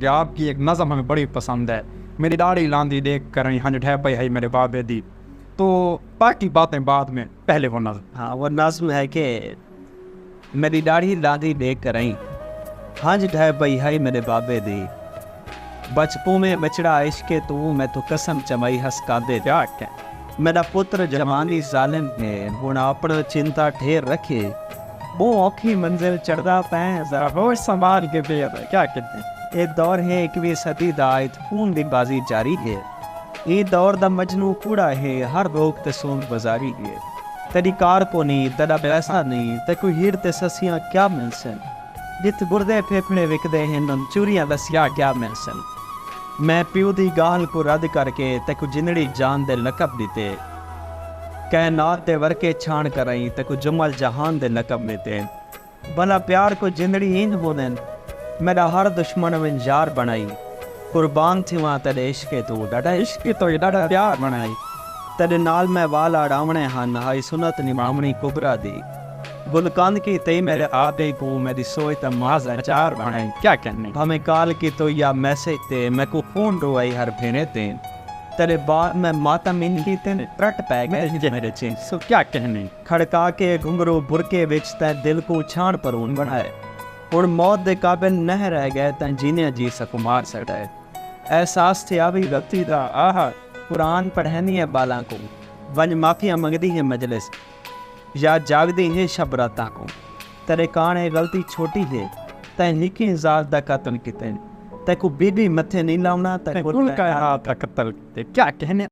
कि आपकी एक नज़म हमें बड़ी पसंद है। मेरी दाढ़ी लांदी देख कर हंज ढह पई है मेरे बाबे दी। तो बाकी बातें बाद में, पहले वो नज़म। हाँ, वो नज़्म है कि मेरी दाढ़ी लांदी देख कर हंज ढह पई है मेरे बाबे दी। बचपन में बचड़ा इश्के तू मैं तो कसम चमाई हंसका दे जा के। मेरा पुत्र जवानी जालिम है हुण अपना चिंता ठेर रखे। वो औखी मंजिल चढ़दा पै जरा होश संभाल के पे। क्या कहते हैं, ये दौर है 21वीं सदी दा खून दी बाजी जारी है। ये दौर दा मजनू कूड़ा है हर रोग ते सोन बाजारी है। तेरी कार को नहीं तेरा पैसा नहीं ते कोई हीर ते ससियां क्या मिलसन। जित गुर्दे फेफड़े विकदे हैं चूरियां दसिया क्या मिलसन। मैं प्यू दी गाल को रद्द करके तेको जिंदड़ी जान दे लकब दिते। कैनात दे वर्के छाण कराई तेको जुमल जहान दे लकब देते। भला प्यार को जिंदड़ी इंज बोलन मेरा हर दुश्मन में जार बनाई। कुर्बान थी वहाँ तेरे इश्के तू डाडा इश्के तो डाडा प्यार बनाई। तेरे नाल मैं वाल आड़ावने हन हाई सुनत निमामणी कुबरा दी। गुलकंद की तई मेरे आदे को मेरी सोई तमाज अचार बनाई। क्या कहने हमें काल की तो या मैसेज ते मैं को फोन रोई हर भेने ते। तेरे बाद मैं माता मिन की ते रट पै गए मेरे चेन। सो क्या कहने खड़का के घुंघरू बुरके विच ते दिल को छाण परून बनाए। हुण मौत दे काबिल न रह गए ते जीने जी सकु मार सड़े। एहसास थे अभी गलती दा आह कुरान पढ़नी है बाला को। वंज माफिया मंगदी है मजलिस या जागदी है शब राता को। तेरे काने गलती छोटी है तै निकी जात दा कत्ल किते। तै को बीबी मथे नहीं लाउना तै का कत्ल। क्या कहने।